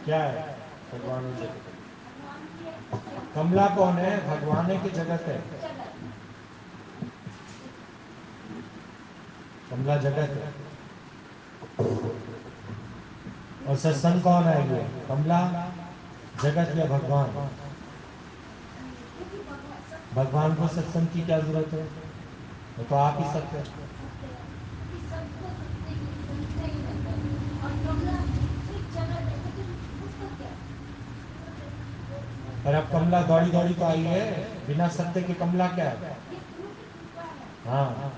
क्या है भगवान और जगत? कमला कौन है? भगवान है कि जगत है? कमला जगत है। और सत्संग कौन है? ये कमला, जगत या भगवान? भगवान को सत्संग की क्या जरूरत है? वो तो आप ही सत्य है। पर अब कमला दौड़ी दौड़ी तो आई है, बिना सत्य के कमला क्या है? हाँ,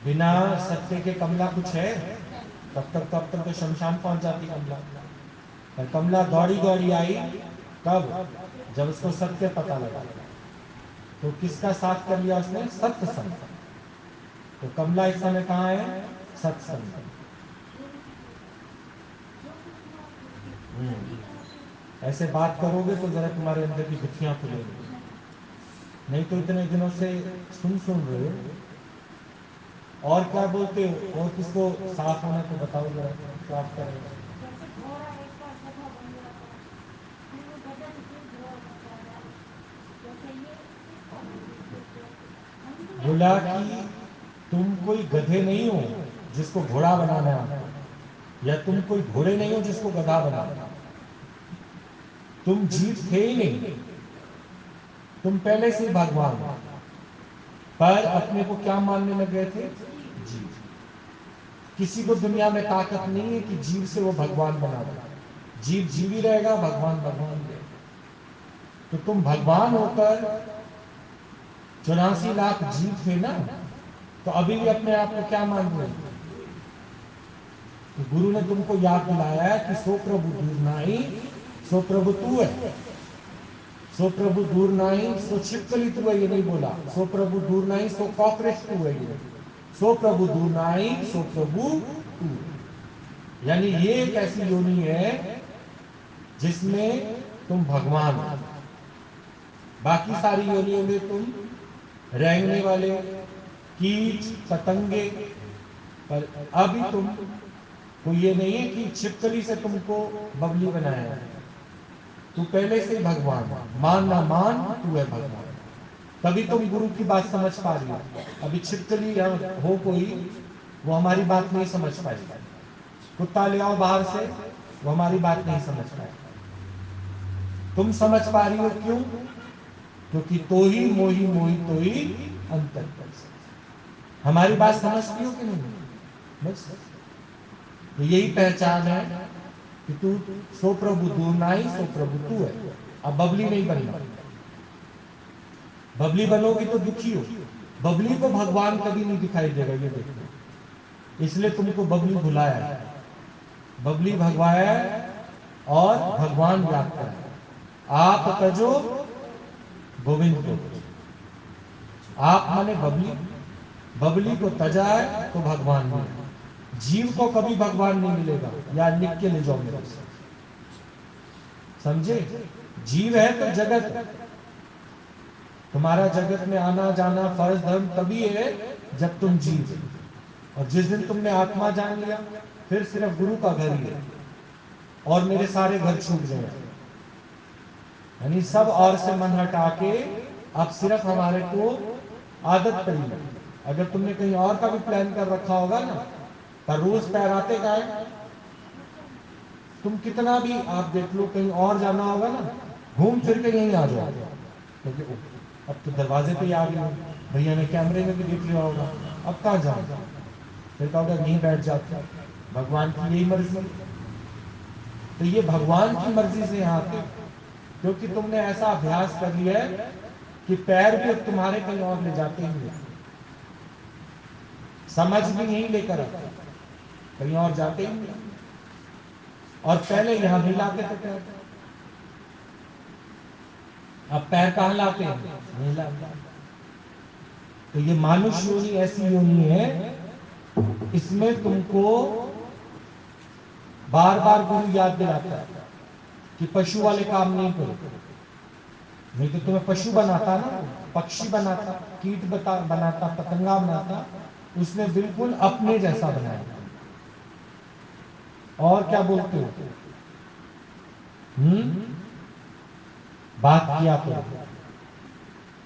बिना सत्य के कमला कुछ है? तब तक तो शमशान पहुंच जाती कमला। पर कमला दौड़ी दौड़ी आई कब? जब उसको सत्य पता लगा। तो किसका साथ कर लिया उसने? सत्संग। तो कमला इस समय कहाँ है? सत्संग। ऐसे बात करोगे तो जरा तुम्हारे अंदर की गुत्थियां खुलेंगी, नहीं तो इतने दिनों से सुन रहे हो। और क्या बोलते हो? और किसको साफ होना तो बताओ जरा, साफ करें। बोला कि तुम कोई गधे नहीं हो जिसको घोड़ा बनाना है, या तुम कोई घोड़े नहीं हो जिसको गधा बनाना। तुम जीव थे ही नहीं, तुम पहले से ही भगवान हो। पर अपने को क्या मानने लग गए थे? जीव। किसी को दुनिया में ताकत नहीं है कि जीव से वो भगवान बना दे। जीव जीव ही रहेगा, भगवान भगवान रहेगा। तो तुम भगवान होकर 84 लाख जीव थे ना, तो अभी भी अपने आप को क्या मान रहे हो? तो गुरु ने तुमको याद दिलाया है कि सो प्रभु दूर नाही, सो प्रभु तू है। सो प्रभु दूर नाही, सो छिपकली तू है, ये नहीं बोला। सो प्रभु दूर नाही, सो कॉकरोच तू है, ये। सो प्रभु दूर नाही, सो प्रभु तू है। यानी ये एक ऐसी योनि है जिसमें तुम भगवान हो। बाकी सारी योनियों में तुम रेंगने वाले कीट पतंगे। पर अभी तुम को ये नहीं है कि छिपकली से तुमको बबली बनाया है। तू पहले से ही भगवान है, मान ना मान तू है भगवान। तभी तुम गुरु की बात समझ पा रही हो। अभी छिपकली हो कोई, वो हमारी बात नहीं समझ पाएगी। कुत्ता ले आओ बाहर से, वो हमारी बात नहीं समझ पाएगी। तुम समझ पा रही हो, क्यों? क्योंकि तो ही मोही मोही तो ही अंतर कर सकते। हमारी बात समझती हो कि नहीं? बस तो यही पहचान है कि तू सो प्रभु दूर नाही, सो प्रभु तू है। अब बबली नहीं बनना। बबली बनोगी तो दुखी हो। बबली को भगवान कभी नहीं दिखाई देगा, ये देखो। इसलिए तुमको बबली भुलाया है, बबली भगवाया और भगवान याद कराया। आप तजो गोविंद को। आप माने बबली, बबली को तजा है तो भगवान मिला। जीव को कभी भगवान नहीं मिलेगा। या लिख के ले जाओ मेरे से, समझे? जीव है तो जगत है। तुम्हारा जगत में आना जाना फर्ज धर्म तभी है जब तुम जीव हो। और जिस दिन तुमने आत्मा जान लिया, फिर सिर्फ गुरु का घर ही है और मेरे सारे घर छूट गए। यानी सब और से मन हटा के अब सिर्फ हमारे को आदत पड़ी है। अगर तुमने कहीं और का भी प्लान कर रखा होगा ना, पर रोज पैर आते का है। तुम कितना भी आप देख लो, कहीं और जाना होगा ना, घूम फिर के यहीं आ जाओ। क्योंकि अब तो दरवाजे पे ही आ गई हो, भैया ने कैमरे में भी देख लिया होगा, अब कहाँ जाओ? फिर कहोगे यहीं बैठ जाते। भगवान की यही मर्जी है। तो ये भगवान की मर्जी से यहाँ आते, क्योंकि तुमने ऐसा अभ्यास कर लिया है कि पैर भी अब तुम्हारे कहीं और ले जाते ही नहीं, समझ भी यहीं लेकर आते। कहीं और जाते ही नहीं। और पहले यहां नहीं लाते थे पैर, अब पैर कहां लाते हैं? नहीं लाते। तो ये मानुष योनि ऐसी योनि है, इसमें तुमको बार बार गुरु याद दिलाता है कि पशु वाले काम नहीं करो। नहीं तो तुम्हें पशु बनाता ना, पक्षी बनाता, कीट बनाता, पतंगा बनाता, उसने बिल्कुल अपने जैसा बनाया। और क्या बोलते हो? बात किया तो,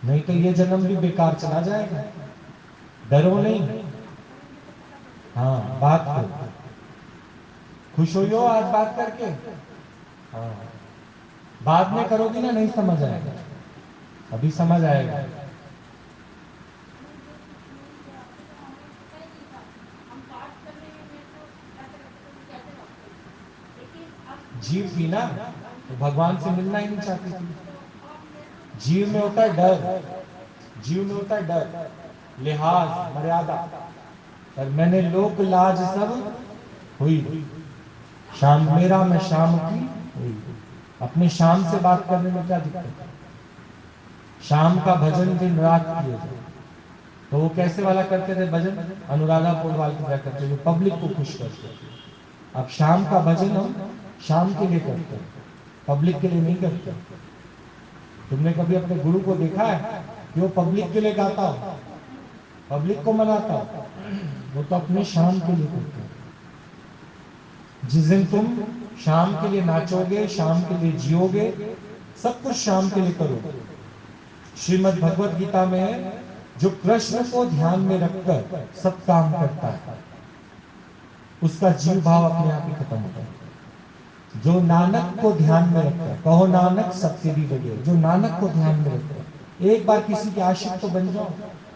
नहीं तो ये जन्म भी बेकार चला जाएगा। डरो नहीं, हाँ बात करो, खुश हो आज बात करके। हाँ, बाद में करोगी ना नहीं समझ आएगा, अभी समझ आएगा। जीव थी ना तो भगवान से मिलना ही नहीं चाहती थी। जीव में होता है डर, जीव में होता है डर, लिहाज, मर्यादा। पर मैंने लोक लाज सब हुई, शाम मेरा मैं शाम की हुई। अपने शाम से बात करने में क्या दिक्कत है? शाम का भजन दिन रात किए थे, तो वो कैसे वाला करते थे भजन? अनुराधा पोडवाल की तरह करते, जो पब्लिक को खुश करते थे। अब शाम का भजन हम शाम के लिए करते हैं, पब्लिक के लिए नहीं करते। तुमने कभी अपने गुरु को देखा है कि वो पब्लिक के लिए गाता हो, पब्लिक को मनाता हो? वो तो अपने शाम के लिए करते हैं। जिस दिन तुम शाम के लिए नाचोगे, शाम के लिए जियोगे, सब कुछ शाम के लिए करोगे। श्रीमद् भगवत गीता में जो कृष्ण को ध्यान में रखकर सब काम करता है, उसका जीव भाव अपने आप ही खत्म होता है। जो नानक को ध्यान में रखकर, कहो नानक सब तेरी वजह, जो नानक को ध्यान में रखकर एक बार किसी के आशिक तो बन जाओ,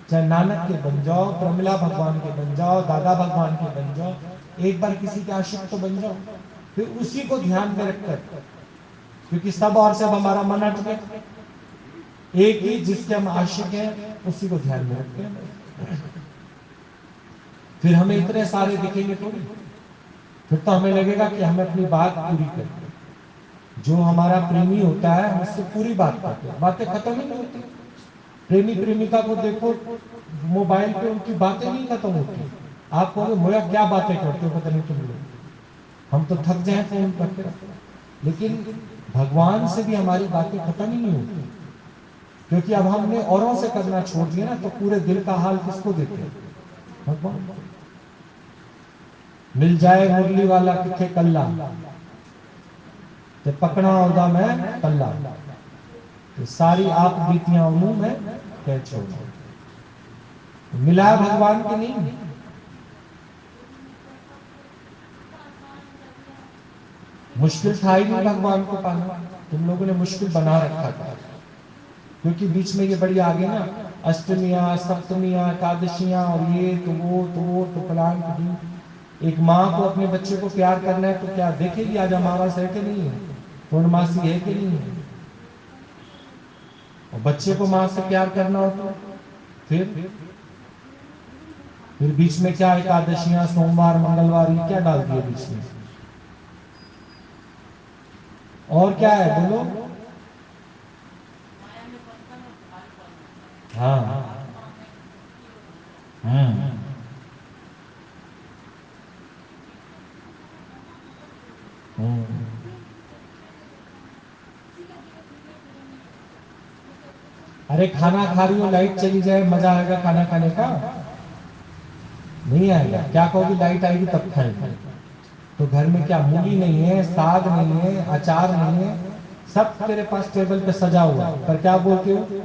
चाहे नानक के बन जाओ, प्रमिला भगवान के बन जाओ, दादा भगवान के बन जाओ, एक बार किसी के आशिक तो बन जाओ, फिर उसी को ध्यान में रखकर, क्योंकि सब और सब हमारा मन हट गया, एक ही जिसके हम आशिक हैं उसी को ध्यान में रखते हैं। फिर हमें इतने सारे दिखेंगे थोड़ी, फिर तो हमें लगेगा कि हमें अपनी बात पूरी करनी। जो हमारा प्रेमी होता है हम उससे पूरी बात करते हैं, बातें खत्म ही नहीं होती। प्रेमी प्रेमिका को देखो मोबाइल पे, उनकी बातें नहीं खत्म होती। आप कहोगे मोया क्या बातें करते हो, पता नहीं तुम लोग, हम तो थक जाए फोन करते। लेकिन भगवान से भी हमारी बातें खत्म ही नहीं होती, क्योंकि अब हमने औरों से करना छोड़ दिया ना, तो पूरे दिल का हाल किसको देते हैं? भगवान। मिल जाए मुरली वाला किथे कल्ला, ते पकड़ा औदा मैं कल्ला, तो सारी आप बीतियां उन्हों में कह छोड़ा। मिला भगवान के नहीं, मुश्किल था ही नहीं भगवान को पाना, तुम लोगों ने मुश्किल बना रखा था। क्योंकि बीच में ये बड़ी आगे ना, अष्टमियां, सप्तमियां, एकादशियां और ये तो वो तो फलान तो दिन। एक माँ को अपने बच्चे को प्यार करना है तो क्या देखेगी आज अमावस है कि नहीं है, पूर्णमासी है कि नहीं है। और बच्चे को माँ से प्यार करना हो तो फिर बीच में क्या एकादशियां, सोमवार, मंगलवार, ये क्या डाल दिए बीच में? और क्या है बोलो? हाँ, अरे खाना खा रही हो, लाइट चली जाए, मजा आएगा खाना खाने का? नहीं आएगा। क्या कहोगी लाइट आएगी तब खाएंगे? तो घर में क्या मूली नहीं है, साग नहीं है, अचार नहीं है, सब तेरे पास टेबल पे सजा हुआ है, पर क्या बोलते हो?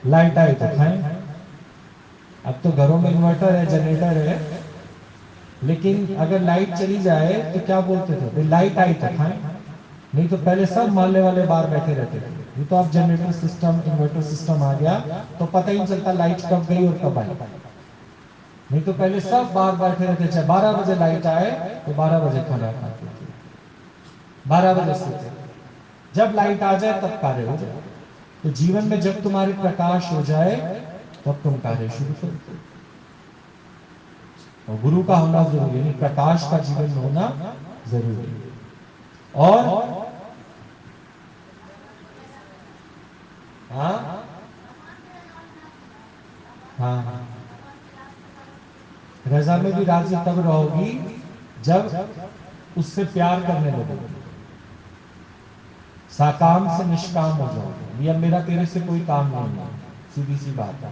लाइट आए तो खाएं। अब तो घरों में इन्वर्टर है, जनरेटर है, लेकिन अगर लाइट चली जाए तो क्या बोलते थे? लाइट आई तो खाएं। नहीं तो पहले सब मोहल्ले वाले बाहर बैठे रहते थे। ये तो अब जनरेटर सिस्टम, इन्वर्टर सिस्टम आ गया, तो पता ही नहीं चलता लाइट कब गई और कब आई। नहीं तो पहले सब बाहर बैठे रहते, चाहे 12 बजे लाइट आए तो 12 बजे खाना खाते थे, 12 बजे सोते। जब लाइट आ जाए तब कार्य हो जाए। तो जीवन में जब तुम्हारे प्रकाश हो जाए तब तुम कार्य शुरू करो। और गुरु का होना जरूरी है, प्रकाश का जीवन में होना जरूरी है। और हाँ हाँ, रजा में भी राजी तब रहोगी जब उससे प्यार करने लगोगे, साकाम से निष्काम हो जाओगे। भैया मेरा तेरे से कोई काम नहीं है, सीधी सी बात है।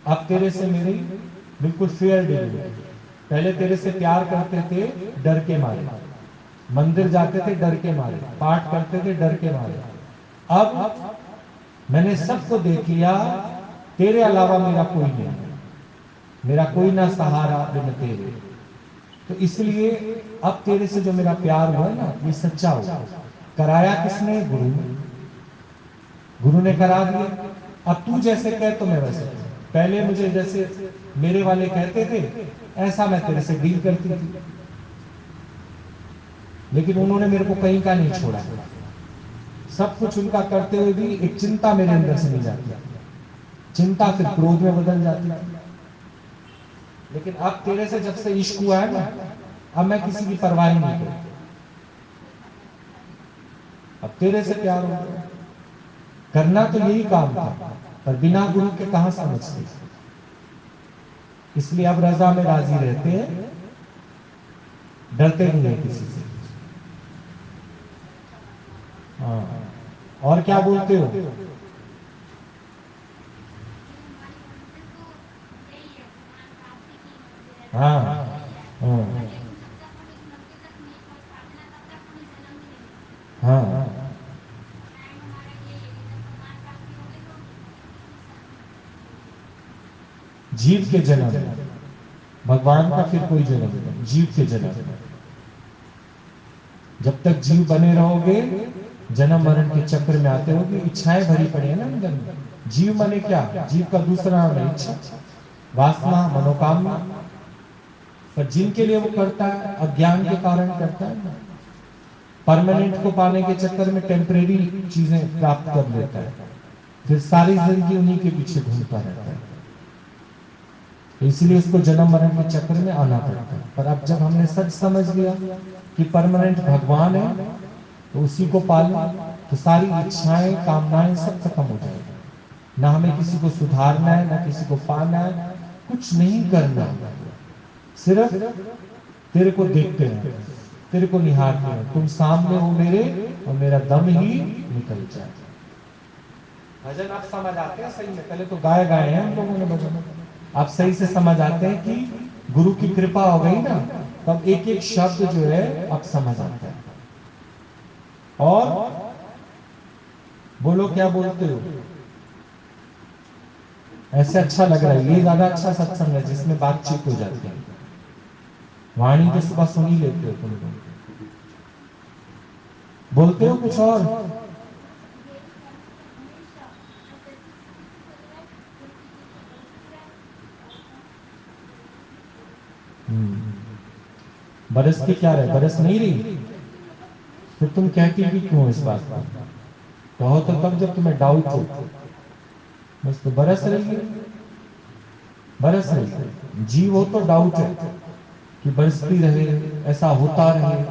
अब तेरे से मेरी बिल्कुल फेयर डील है। पहले तेरे से प्यार करते थे डर के मारे, मंदिर जाते थे डर के मारे, पाठ करते थे डर के मारे। अब मैंने सबको देख लिया, तेरे अलावा मेरा कोई नहीं है, मेरा कोई ना सहारा बिन तेरे। तो इसलिए अब तेरे से जो मेरा प्यार हुआ ना, ये सच्चा हुआ। कराया किसने? गुरु ने। गुरु ने करा दिया। अब तू जैसे कह तो मैं वैसे कहूं। पहले मुझे जैसे मेरे वाले कहते थे ऐसा मैं तेरे से डील करती थी, लेकिन उन्होंने मेरे को कहीं का नहीं छोड़ा। सब कुछ उनका करते हुए भी एक चिंता मेरे अंदर से नहीं जाती, चिंता फिर क्रोध में बदल जाती थी। लेकिन अब तेरे से जब से इश्क हुआ है ना, अब मैं किसी की परवाह ही नहीं करती। अब तेरे से प्यार हो गया। करना तो यही काम था, पर बिना गुरु के कहां समझते। इसलिए अब रजा में राजी रहते हैं, डरते नहीं है किसी से। हाँ, और क्या बोलते हो? हाँ हाँ हाँ, जीव के जन्म, भगवान का फिर कोई जन्म नहीं, जीव के जन्म। जब तक जीव बने रहोगे जन्म मरण के चक्र में आते होगे। इच्छाएं भरी पड़ी है ना अंदर में। जीव माने क्या? जीव का दूसरा नाम है इच्छा, वासना, मनोकामना। पर जिनके लिए वो करता है अज्ञान के कारण करता है ना, परमानेंट को पाने के चक्कर में टेम्परेरी चीजें प्राप्त कर लेता है, फिर सारी जिंदगी उन्हीं के पीछे घूमता रहता है। इसलिए उसको जन्म मरण के चक्कर में आना पड़ता है। पर अब जब हमने सच समझ लिया कि परमानेंट भगवान है, तो उसी को पालो, तो सारी इच्छाएं कामनाएं सब खत्म हो जाएगी। ना हमें किसी को सुधारना है, ना किसी को पाना है, कुछ नहीं करना, सिर्फ तेरे को देखते हैं, तेरे को निहारते हैं। तुम सामने हो मेरे और मेरा दम ही निकल जाए। भजन आप समझ आते हैं सही में? पहले तो गाए गाए हैं हम लोगों ने भजन, आप सही से समझ आते हैं कि गुरु की कृपा हो गई ना, तब एक एक शब्द जो है अब समझ आता है। और बोलो क्या बोलते हो? ऐसे अच्छा लग रहा है, ये ज्यादा अच्छा सत्संग है जिसमें बातचीत हो जाती है। वाणी तो सुबह सुन ही लेते हो तुम लोग, बोलते हो कुछ और? बरस की क्या रहे? बरस नहीं रही, फिर तुम कहती भी क्यों इस बात पर? कहो तो तब जब तुम्हें डाउट हो। बस तो बरस रही है, बरस रही है। जीव हो तो डाउट है कि बरसती रहे, ऐसा होता रहे,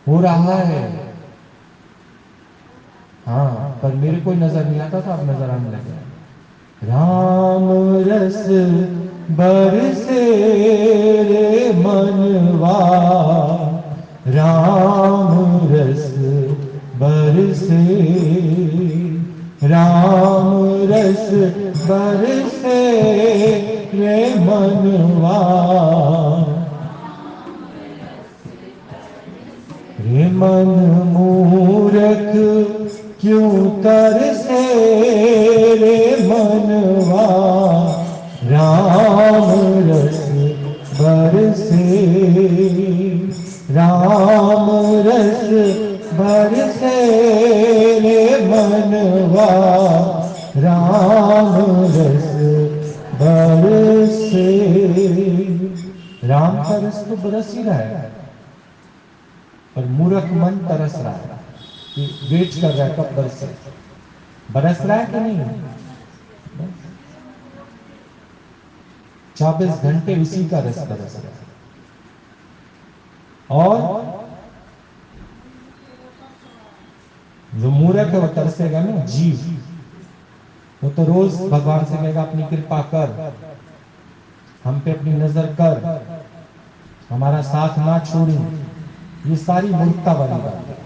हो रहा है। हाँ, पर मेरे को नजर नहीं आता था, अब नजर आने लगा। राम रस बरसे रे मनवा, राम रस बरसे, राम रस बरसे रे मनवा, रे मन मूरख क्यों तरसे रे मनवा, राम रस बरसे, राम रस बरसे रे मनवा, राम रस बरसे। राम का रस तो बरस ही रहा है, पर मूर्ख मन तरस रहा है, कि वेट कर रहा है कब बरसे। बरस रहा है कि नहीं? 24 घंटे उसी का रस बरस रहा है। और जो मूर्ख है वो तरसेगा ना, जीव, वो तो रोज भगवान से कहेगा अपनी कृपा कर, हम पे अपनी नजर कर, हमारा साथ ना छोड़ी। ये सारी मूर्खता वाली बात है।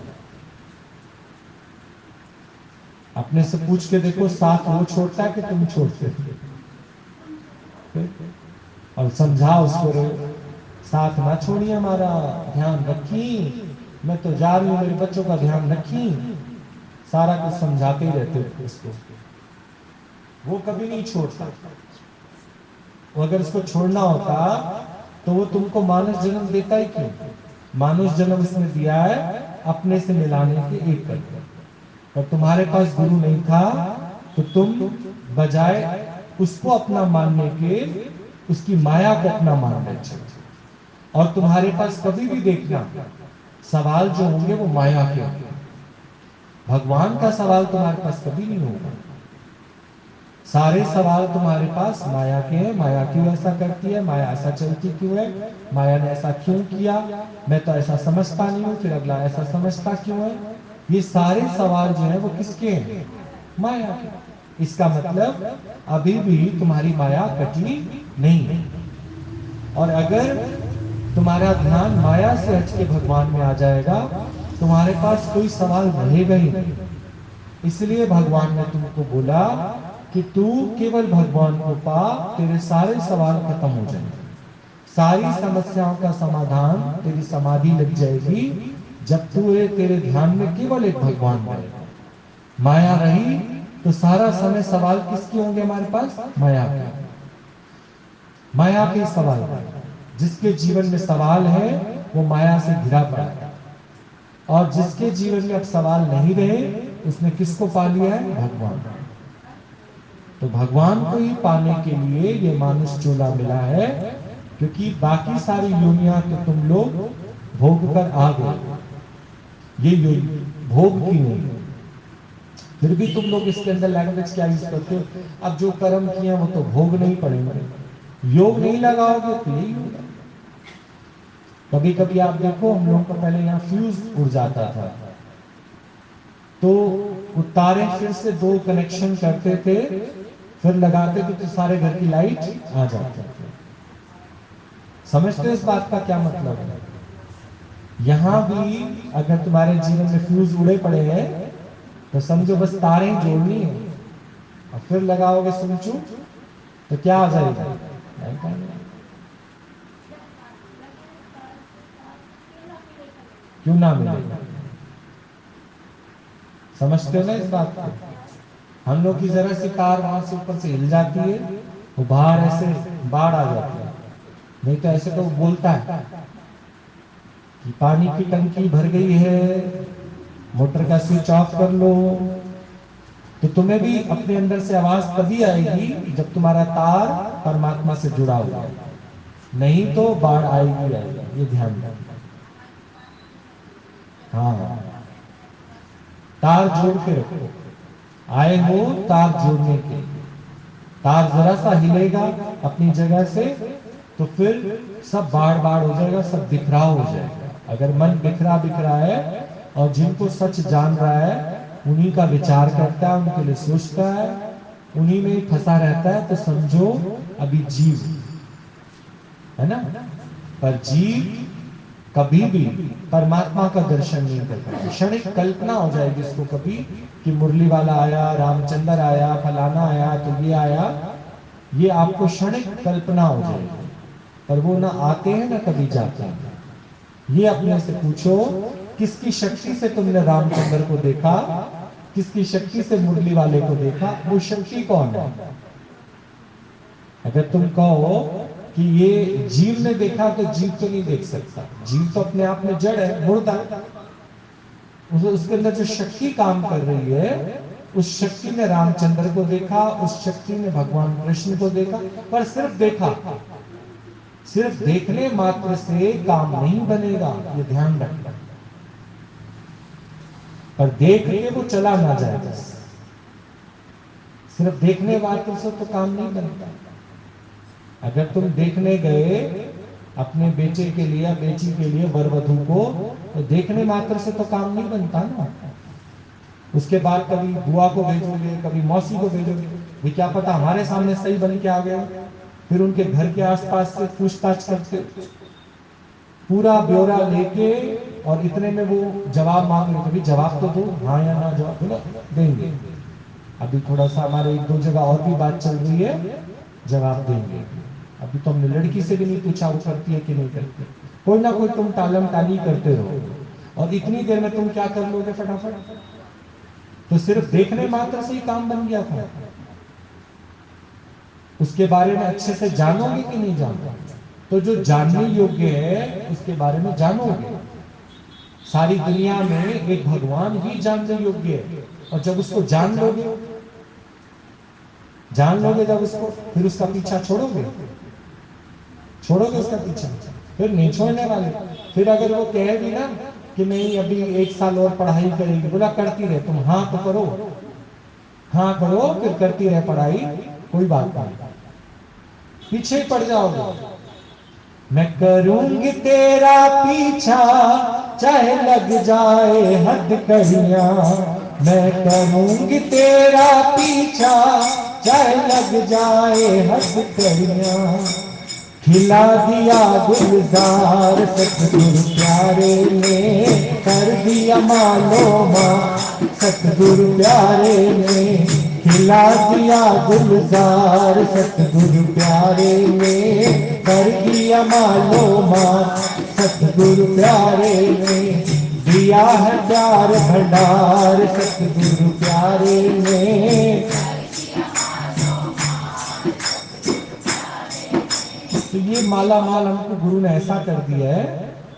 अपने से पूछ के देखो, साथ वो छोड़ता है कि तुम छोड़ते हो? और समझाओ उसको, साथ ना छोड़िए, हमारा ध्यान रखिए, मैं तो जा रही हूँ, मेरे बच्चों का ध्यान रखिए। सारा कुछ समझाते ही रहते हो उसको, वो कभी नहीं छोड़ता। वो अगर उसको छोड़ना होता तो वो तुमको मानुष जन्म देता ही क्यों? मानुष जन्म उसने दिया है अपने से मिलाने के एक करके, और तुम्हारे पास गुरु नहीं था तो तुम बजाय उसको अपना मानने के उसकी माया को अपना मान बैठे। और तुम्हारे पास कभी भी देखना सवाल जो होंगे वो माया के होंगे, भगवान का सवाल तुम्हारे पास कभी नहीं होगा। सारे सवाल तुम्हारे पास माया के हैं, माया क्यों ऐसा करती है, माया ऐसा चलती क्यों है, माया ने ऐसा क्यों किया, मैं तो ऐसा समझता नहीं हूं, फिर अगला ऐसा समझता क्यों है। ये सारे सवाल जो है वो किसके हैं? माया के। इसका मतलब अभी भी तुम्हारी माया कटी नहीं है। और अगर तुम्हारा ध्यान माया से हट के भगवान में आ जाएगा, तुम्हारे पास कोई सवाल रहेगा ही नहीं। इसलिए भगवान ने तुमको बोला कि तू केवल भगवान को पा, तेरे सारे सवाल खत्म हो जाएंगे, सारी समस्याओं का समाधान, तेरी समाधि लग जाएगी जब तू तेरे ध्यान में केवल एक भगवान रहेगा। माया रही तो सारा समय सवाल किसके होंगे हमारे पास? माया के। माया के सवाल। जिसके जीवन में सवाल है वो माया से घिरा पड़ा है, और जिसके जीवन में अब सवाल नहीं रहे उसने किसको पा लिया है? भगवान। तो भगवान को ही पाने के लिए ये मानुष चोला मिला है, क्योंकि बाकी सारी योनियां तो तुम लोग भोग कर आ गए, ये भोग की नहीं। फिर भी तुम लोग इसके अंदर लैंग्वेज क्या यूज करते हो? अब जो कर्म किए वो तो भोग नहीं पड़ेंगे, योग नहीं लगाओगे तो यही होगा। कभी कभी आप देखो, हम लोगों का पहले यहाँ फ्यूज उड़ जाता था, तो तारे फिर से दो कनेक्शन करते थे, फिर लगाते थे तो सारे घर की लाइट आ जाती थी। समझते हो इस बात का क्या मतलब है? यहां भी अगर तुम्हारे जीवन में फ्यूज उड़े पड़े हैं तो समझो बस तारे ही जोड़नी है, और फिर लगाओगे सुनचू तो क्या आ जाएगा? क्यों ना मिलेगा? समझते हो ना इस बात को? हम लोग की जरा सी कार वहां से ऊपर से हिल जाती है, वो बाहर ऐसे बाढ़ आ जाती है। नहीं तो ऐसे तो वो बोलता है कि पानी की टंकी भर गई है, मोटर का स्विच ऑफ कर लो। तो तुम्हें भी अपने अंदर से आवाज तभी आएगी जब तुम्हारा तार परमात्मा से जुड़ा हुआ है, नहीं तो बाढ़ आएगी आएगी, ये ध्यान रखना। हाँ, तार जोड़ के रखो, आए हो तार जोड़ने के। तार जरा सा हिलेगा अपनी जगह से तो फिर सब बाढ़ बाढ़ हो जाएगा, सब बिखराव हो जाएगा। अगर मन बिखरा बिखरा है और जिनको सच जान रहा है उन्हीं का विचार करता है, उनके लिए सोचता है, उन्हीं में ही फंसा रहता है, तो समझो अभी जीव है ना। पर जीव कभी भी परमात्मा का दर्शन नहीं कर पाएगा। क्षणिक कल्पना हो जाएगी इसको कभी कि मुरली वाला आया, रामचंद्र आया, फलाना आया, तो ये आया, ये आपको क्षणिक कल्पना हो जाएगी, पर वो ना आते हैं ना कभी जाते हैं। ये अपने से पूछो, किसकी शक्ति से तुमने रामचंद्र को देखा, किसकी शक्ति से मुरली वाले को देखा? वो शक्ति कौन है? अगर तुम कहो कि ये जीव ने देखा, तो जीव तो नहीं देख सकता, जीव तो अपने आप में जड़ है, मुर्दा। उसके अंदर जो शक्ति काम कर रही है, उस शक्ति ने रामचंद्र को देखा, उस शक्ति ने भगवान कृष्ण को देखा, पर सिर्फ देखा। सिर्फ देखने मात्र से काम नहीं बनेगा, ये ध्यान रखना। पर देख के वो चला ना जाए, सिर्फ देखने मात्र से तो काम नहीं बनता। अगर तुम देखने गए अपने बेटे के लिए या बेटी के लिए वर वधू को, तो देखने मात्र से तो काम नहीं बनता ना। उसके बाद कभी बुआ को भेजोगे, कभी मौसी को भेजोगे, ये क्या पता हमारे सामने सही बन के आ गए। फिर उनके घर के आसपास से पूछताछ करके पूरा ब्यौरा लेके, और इतने में वो जवाब मांग रहे, कभी जवाब तो दो, हाँ या ना जवाब बोला देंगे। अभी थोड़ा सा हमारे एक दो जगह और भी बात चल रही है, जवाब देंगे। अभी तो हमने लड़की से भी नहीं पूछा वो करती है कि नहीं करती। कोई ना कोई तुम टालम टाली करते रहो, और इतनी देर में तुम क्या कर लोगे फटाफट। तो सिर्फ देखने मात्र से ही काम बन गया था। उसके बारे में अच्छे से जानोगे कि नहीं जानोगे। तो जो जानने योग्य है उसके बारे में जानोगे। सारी दुनिया में एक भगवान ही जानने योग्य है, और जब उसको जान लोगे जब उसको, फिर उसका पीछा छोड़ोगे उसका पीछा, फिर नहीं छोड़ने वाले। फिर अगर वो कहे भी ना कि नहीं अभी 1 साल और पढ़ाई करेगी, बोला करती रहे तुम, हाँ तो करो, हाँ करो, फिर करती रहे पढ़ाई, कोई बात नहीं, पीछे पड़ जाओगे। मैं करूंगी तेरा पीछा चाहे लग जाए हथकड़ियां, मैं करूंगी तेरा पीछा चाहे लग जाए हथकड़ियां। खिला दिया गुलजार सतगुरु प्यारे ने, कर दिया मालो माँ सतगुरु प्यारे ने। खिला दिया गुलजार सतगुरु प्यारे ने, कर दिया मालो माँ सतगुरु प्यारे ने। दिया है प्यार भंडार सतगुरु प्यारे ने। तो ये माला माल हमको गुरु ने ऐसा कर दिया है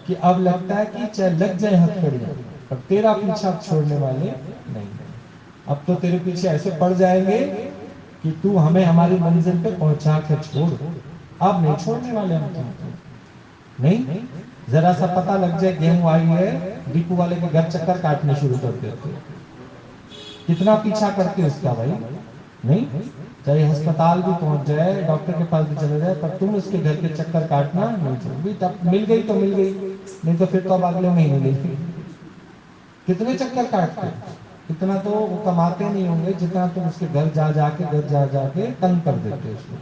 कि अब लगता है कि चाहे लग जाए हथकड़ियां, पर तेरा पीछा छोड़ने वाले नहीं। अब तो तेरे पीछे ऐसे पड़ जाएंगे कि तू हमें हमारी मंजिल पे पहुंचा के छोड़। अब नहीं छोड़ने वाले हम तुमको, नहीं। जरा सा पता लग जाए गेहूं आई है, डिपू वाले के घर चक्कर काटने शुरू कर देते। कितना पीछा करते उसका भाई, नहीं। चाहे अस्पताल भी पहुंच जाए, डॉक्टर के पास भी चले जाए, पर तुम उसके घर के चक्कर काटना नहीं छोड़ोगे। तब मिल गई तो मिल गई, नहीं तो फिर तो अब अगले महीने मिलेगी। कितने चक्कर काटते, इतना तो वो कमाते नहीं होंगे जितना तुम उसके घर जा जाके तंग कर देते उसको।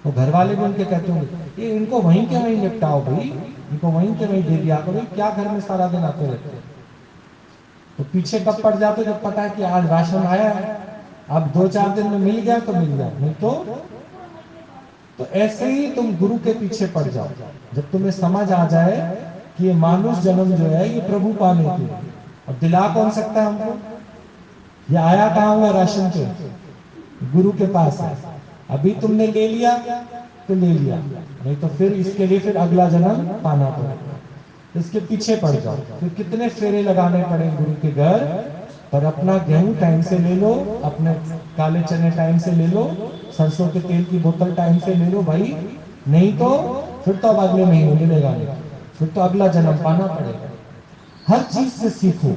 तो घर वाले भी उनके कहते होंगे ये इनको वहीं के वहीं निपटाओ भाई, इनको वहीं के वहीं दे दिया करो, क्या घर में सारा दिन आते रहते। तो पीछे कब पड़ जाते, जब पता है कि आज राशन आया है, अब 2-4 दिन में मिल गया तो मिल गया, नहीं तो ऐसे ही तुम गुरु के पीछे पड़ जाओ। जब तुम्हें समझ आ जाए कि ये मानुष जन्म जो है ये प्रभु पाने के लिए, अब दिला कौन सकता है हमको। ये आया कहाँ हुआ राशन पे, गुरु के पास है। अभी तुमने ले लिया तो ले लिया, नहीं तो फिर इसके लिए फिर अगला जन्म पाना पड़ेगा। इसके पीछे पड़ जाओ। फिर कितने फेरे लगाने पड़े गुरु के घर, पर अपना गेहूं टाइम से ले लो, अपने काले चने टाइम से ले लो, सरसों के तेल की बोतल टाइम से ले लो भाई, नहीं तो फिर तो अब अगले महीने मिलेगा नहीं, फिर तो अगला जन्म पाना पड़ेगा। हर चीज से सीखो।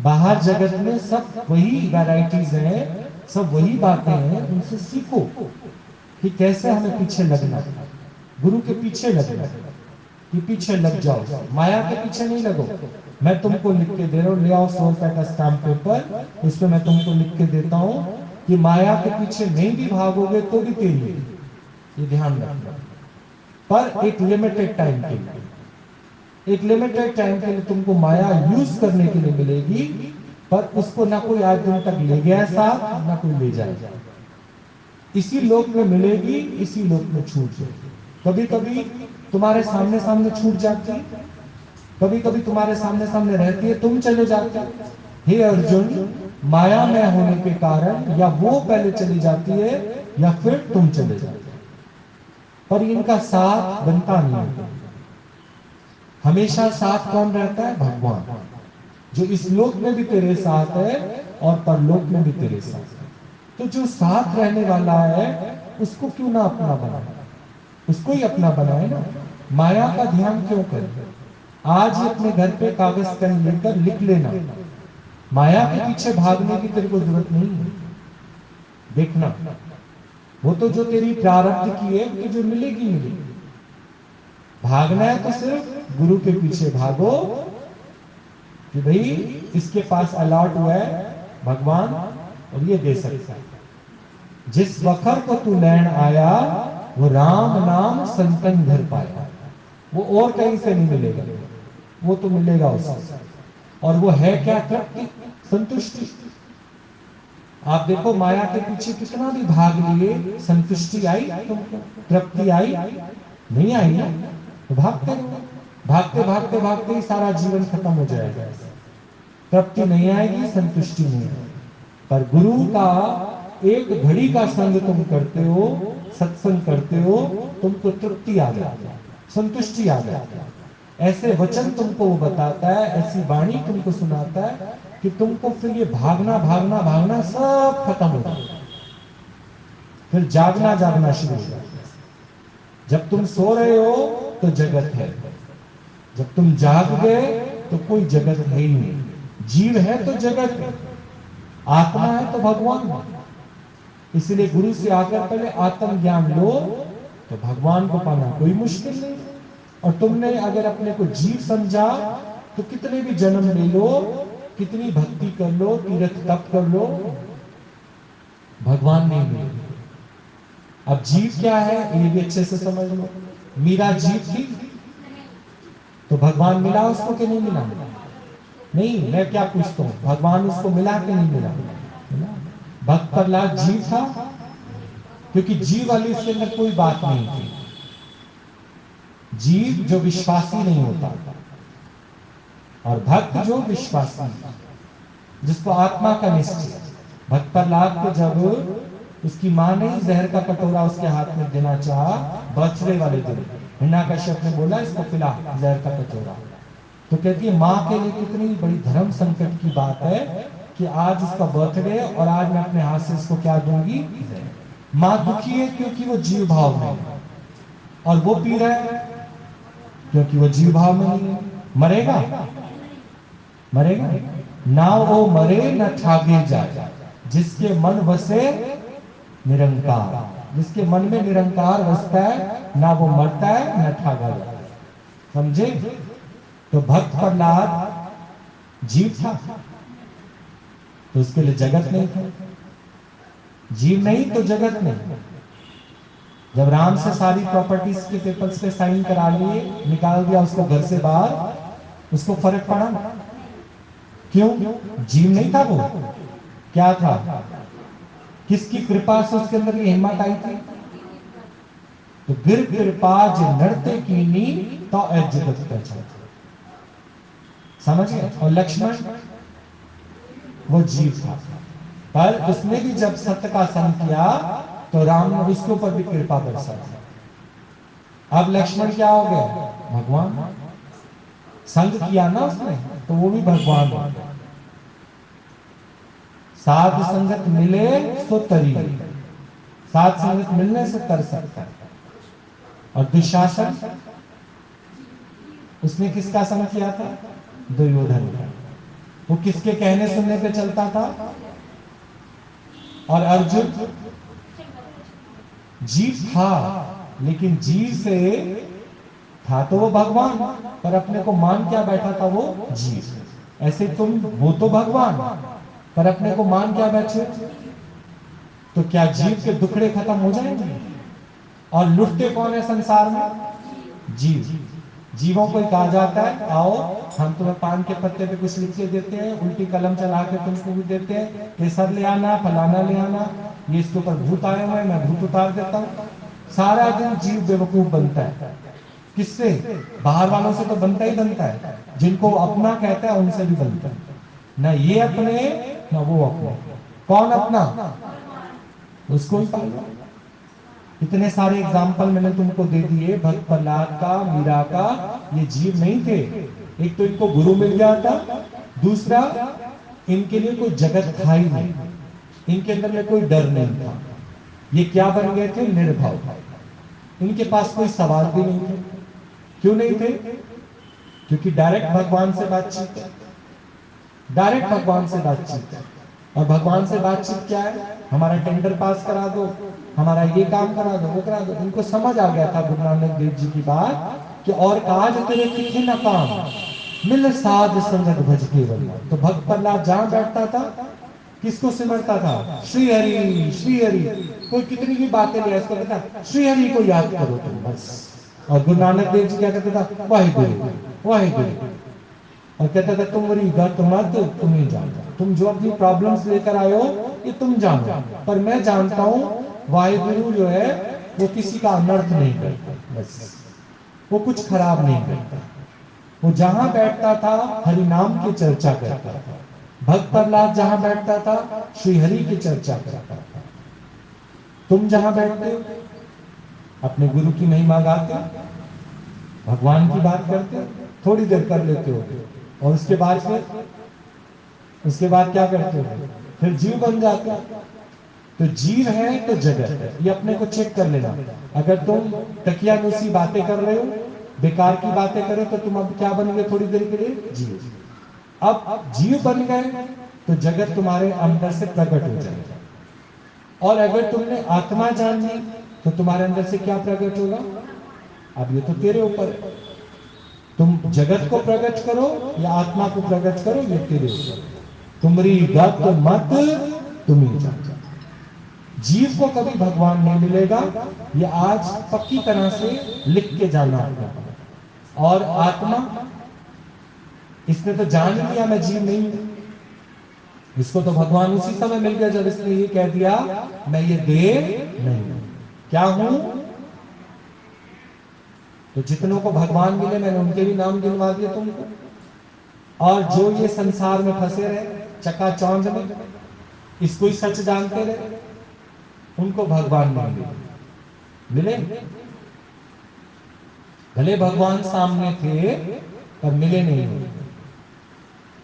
बाहर जगत में सब वही वैरायटीज हैं, सब वही बातें हैं, उनसे सीखो कि कैसे हमें पीछे लगना, गुरु के पीछे लगना, कि पीछे लग जाओ, माया के पीछे नहीं लगो। मैं तुमको लिख के दे रहा हूँ, ले आओ 100 रुपए का स्टैम्प पेपर, उसमें मैं तुमको लिख के देता हूँ कि माया के पीछे नहीं भी भागोगे तो भी तेरी, ये ध्यान रखना। पर एक लिमिटेड टाइम के लिए, एक लिमिटेड टाइम के लिए तुमको माया यूज करने के लिए मिलेगी, पर उसको ना कोई आज दिन तक ले गया साथ, ना कोई ले जाएगा। इसी लोक में मिलेगी, इसी लोक में छूट जाएगी। कभी कभी तुम्हारे सामने सामने छूट जाती है, कभी कभी तुम्हारे सामने सामने रहती है, तुम चले जाते हो। हे अर्जुन, माया में होने के कारण या वो पहले चली जाती है या फिर तुम चले जाते हो, पर इनका साथ बनता नहीं है। हमेशा साथ कौन रहता है? भगवान, जो इस लोक में भी तेरे साथ है और परलोक में भी तेरे साथ है। तो जो साथ रहने वाला है उसको क्यों ना अपना बनाए, उसको ही अपना बनाए ना। माया का ध्यान क्यों करें? आज ही अपने घर पे कागज पेन लेकर लिख लेना, माया के पीछे भागने की तेरे को जरूरत नहीं है। देखना, वो तो जो तेरी प्रारब्ध की है, तुझे मिलेगी मिलेगी। भागना है तो सिर्फ गुरु के पीछे भागो कि भाई इसके पास अलॉट हुआ है भगवान और ये दे सकता है। जिस वक्त को तू लेन आया वो राम नाम संतन घर पाया। वो और कहीं से नहीं मिलेगा, वो तो मिलेगा उससे। और वो है क्या? तृप्ति, संतुष्टि। आप देखो माया के पीछे कितना भी भाग लिए, संतुष्टि आई तुमको? तृप्ति आई? नहीं आई ना। तो भागते रहो, भागते भागते भागते ही सारा जीवन खत्म हो जाएगा। तृप्ति नहीं आएगी, संतुष्टि नहीं आएगी। पर गुरु का एक घड़ी का संग तुम करते हो, सत्संग करते हो, तुमको तृप्ति आ जाती है, संतुष्टि आ जाती है। ऐसे वचन तुमको वो बताता है, ऐसी वाणी तुमको सुनाता है कि तुमको फिर ये भागना भागना भागना सब खत्म हो जाता है। फिर जागना जागना शुरू हो जाता है। जब तुम सो रहे हो तो जगत है, जब तुम जाग गए तो कोई जगत है ही नहीं। जीव है तो जगत है, आत्मा है तो भगवान है। इसलिए गुरु से आकर पहले आत्म ज्ञान लो तो भगवान को पाना कोई मुश्किल नहीं। और तुमने अगर अपने को जीव समझा तो कितने भी जन्म ले लो, कितनी भक्ति कर लो, तीर्थ तप कर लो, भगवान नहीं मिलेगा। अब जीव क्या है ये भी अच्छे से समझ लो। मीरा जीव थी तो भगवान मिला उसको कि नहीं मिला? नहीं, मैं क्या पूछता हूं, भगवान उसको मिला कि नहीं मिला? भक्त प्रहलाद जीव था, क्योंकि जीव वाली इसके अंदर कोई बात नहीं थी। जीव जो विश्वासी नहीं होता, और भक्त जो विश्वासी, जिसको आत्मा का निश्चय। भक्त प्रहलाद को जब उसकी मां ने जहर का कटोरा उसके हाथ में देना चाहा, बर्थडे वाले दिन हिरण्याकश्यप ने बोला इसको पिला जहर का कटोरा, तो कहती है मां के लिए कितनी बड़ी धर्म संकट की बात है कि आज उसका बर्थडे और आज मैं अपने हाथ से इसको क्या दूंगी। मां दुखी है क्योंकि वो जीव भाव में है, और वो पी रहा है क्योंकि वो जीव भाव में नहीं है। मरेगा? मरेगा ना, वो मरे न ठागे जाए, जिसके मन बसे निरंकार। जिसके मन में निरंकार बसता है ना वो मरता है ना ठागा जाता है। समझे? तो भक्त प्रहलाद जीव था तो उसके लिए जगत नहीं था। जीव नहीं तो जगत नहीं। जब राम से सारी प्रॉपर्टीज के पेपर्स पे साइन करा लिए, निकाल दिया उसको घर से बाहर, उसको फर्क पड़ा? क्यों? जीव नहीं था वो, क्या था? किसकी कृपा से उसके अंदर ये हिम्मत आई थी? तो गिर कृपा जो नड़ते कीनी तो जगत पहचान। समझ गए? और लक्ष्मण वो जीव था, पर उसने भी जब सत्य का संग किया तो राम ने उसके ऊपर भी कृपा बरसा दी। अब लक्ष्मण क्या हो गया? भगवान। संग किया ना उसने तो वो भी भगवान हो गया। साध संगत मिले तो तरी, साध संगत मिलने से तर सकता है। और दुशासन, उसने किसका संग किया था? दुर्योधन का। वो किसके कहने सुनने पे चलता था? और अर्जुन जीव था, लेकिन जीव से था तो वो भगवान, पर अपने को मान क्या बैठा था? वो जीव। ऐसे तुम वो तो भगवान, पर अपने को मान क्या बैठे? तो क्या जीव के दुखड़े खत्म हो जाएंगे? और लुटते कौन है संसार में? जीव। जीवों को कहा जाता है आओ हम तुम्हें पान के पत्ते पे कुछ लिख के देते हैं, उल्टी कलम चला के तुमको भी देते हैं, केसर ले आना, फलाना ले आना, ये इसके ऊपर भूत आए हुए हैं, मैं भूत उतार देता हूँ। सारा दिन जीव बेवकूफ बनता है। किससे? बाहर वालों से तो बनता ही बनता है, जिनको अपना कहता है उनसे भी बनता है। ना ये अपने ना वो अपने। कौन अपना? उसको ही पालो। इतने सारे एग्जाम्पल मैंने तुमको दे दिए, भक्त प्रहलाद का, मीरा का। ये जीव नहीं थे। एक तो इनको गुरु मिल गया था, दूसरा इनके लिए कोई जगत था ही नहीं, इनके अंदर में कोई डर नहीं था। ये क्या बन गए थे? निर्भय। इनके पास कोई सवाल भी नहीं थे। क्यों नहीं थे? क्योंकि डायरेक्ट भगवान से बातचीत है, डायरेक्ट भगवान से बातचीत है। और भगवान से बातचीत क्या है? हमारा टेंडर पास करा दो, हमारा ये काम करा दो, वो करा दो। उनको समझ आ गया था गुरु नानक देव जी की बात कि और काज तेरे किथे न काम, मिल साध संगत भज केवल। तो भक्त प्रहलाद जहां बैठता था किसको सिमरता था? श्री हरि, श्री हरि। कोई कितनी भी बातें ले इसको कहता श्री हरि को याद करो तुम बस। और गुरु नानक देव जी क्या कहते था? वाहिगुरु, वाहिगुरु। और कहता था तुमरी गत मत तुम ही जानो, तुम जो अपनी प्रॉब्लम्स लेकर आए हो ये तुम जानो, पर मैं जानता हूं वाहिगुरु जो है वो किसी का अनर्थ नहीं करता, बस वो कुछ खराब नहीं करता। वो जहां बैठता था हरि नाम की चर्चा करता था। भक्त प्रहलाद जहां बैठता था श्री हरि की चर्चा करता था। तुम जहां बैठते हो अपने गुरु की महिमा गाते हो, भगवान की बात करते हो, थोड़ी देर कर लेते हो और उसके बाद क्या करते हो? फिर जीव बन जाते हो। तो जीव है तो जगत है, ये अपने को चेक कर लेना। अगर तुम तकियानुसी बातें कर रहे हो, बेकार की बातें करो, तो तुम अब क्या बन गए? थोड़ी देर के लिए जीव। अब जीव बन गए तो जगत तुम्हारे अंदर से प्रकट हो जाएगा। और अगर तुमने आत्मा जान ली तो तुम्हारे अंदर से क्या प्रकट होगा? अब ये तो तेरे ऊपर है, तुम जगत को प्रकट करो या आत्मा को प्रकट करो, ये तेरे ऊपर। तुम्हारी गत मत तुम ही जानो। जीव को कभी भगवान नहीं मिलेगा, ये आज पक्की तरह से लिख के जाना आपको। और आत्मा, इसने तो जान लिया मैं जीव नहीं हूं। इसको तो भगवान उसी समय मिल गया जब इसने ये कह दिया मैं ये देह नहीं हूं, क्या हूं? तो जितनों को भगवान मिले मैंने उनके भी नाम गिनवा दिए तुमको। और जो ये संसार में फंसे रहे चकाचौंध में, इसको ही सच जानते रहे, उनको भगवान नहीं मिले। भले भगवान सामने थे पर मिले नहीं।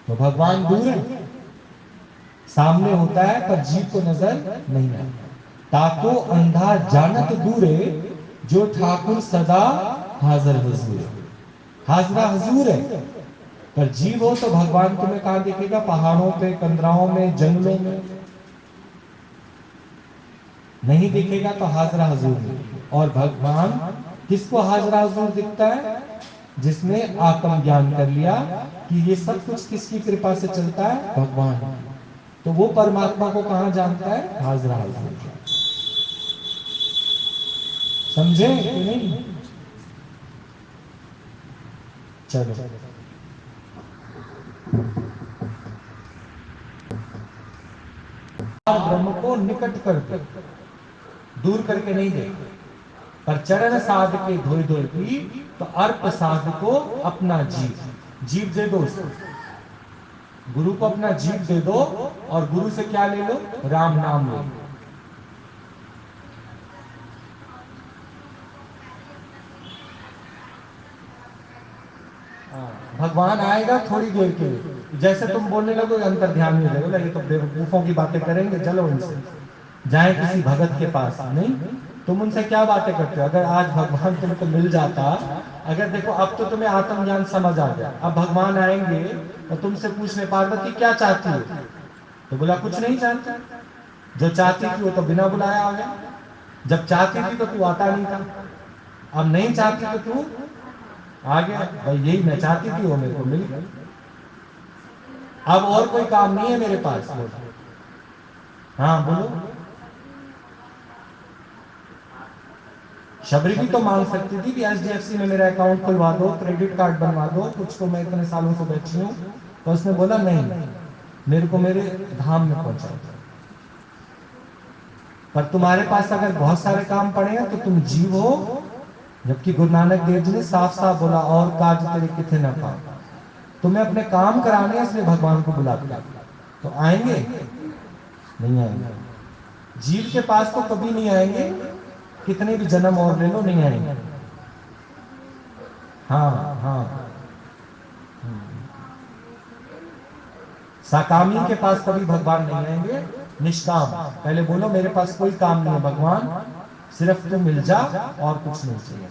तो भगवान दूर है, सामने होता है पर जीव को नजर नहीं आता। ताको अंधा जानत दूरे, जो ठाकुर सदा हाजिर हुजूर है। हाजरा हजूर है, पर जीव हो तो भगवान तुम्हें कहां दिखेगा? पहाड़ों पे, कंदराओं में, जंगलों में नहीं दिखेगा तो हाजरा हजूर नहीं। और भगवान किसको हाजरा हजूर दिखता है? जिसने आत्म ज्ञान कर लिया कि ये सब कुछ किसकी कृपा से चलता है? भगवान। तो वो परमात्मा को कहां जानता है? हाजरा हजूर। समझे कि नहीं? चलो ब्रह्म को निकट करके, दूर करके नहीं देखो। पर चरण साध के धोई धोई की, तो अर्प साध को अपना जीव। जीव दे दो उसको, गुरु को अपना जीव दे दो और गुरु से क्या ले लो? राम नाम ले लो। भगवान आएगा थोड़ी देर के लिए, जैसे तुम बोलने लगो अंतर ध्यान में लगेगा, ये तो बेवकूफों की बातें करेंगे, चलो उनसे जाए किसी भगत के पास। नहीं, तुम उनसे क्या बातें करते हो? अगर आज भगवान तुमको मिल जाता, अगर देखो अब तो तुम्हें आत्मज्ञान समझ आ गया, अब भगवान आएंगे और तुमसे पूछने पार्वती क्या चाहती हो? तो बोला कुछ नहीं चाहती। जो चाहती थी वो तो बिना बुलाया आ गया। जब चाहती थी तो तू आता नहीं था, अब नहीं चाहती तो तू आ गया। भाई यही मैं चाहती थी, वो मेरे को मिल गया। अब और कोई काम नहीं है मेरे पास। हाँ बोलो। शबरी भी तो मांग सकती थी कि HDFC में मेरा अकाउंट खुलवा दो, क्रेडिट कार्ड बनवा दो, कुछ तो मैं इतने सालों से बैठी हूँ। तो उसने बोला नहीं, मेरे को मेरे धाम में पहुंचाओ। पर तुम्हारे पास अगर बहुत सारे काम पड़े हैं तो तुम जीव हो, जबकि गुरु नानक देव जी ने साफ साफ बोला और काज तेरे किथे ना पाओ। तुम्हें अपने काम कराने हैं, इसलिए भगवान को बुलाते। तो आएंगे नहीं आएंगे? जीव के पास तो कभी नहीं आएंगे, कितने भी जन्म और ले लो नहीं आएंगे। हाँ हाँ, साकामी के पास कभी भगवान नहीं आएंगे। निष्काम, पहले बोलो मेरे पास कोई काम नहीं है भगवान, सिर्फ तू मिल जा और कुछ नहीं चाहिए।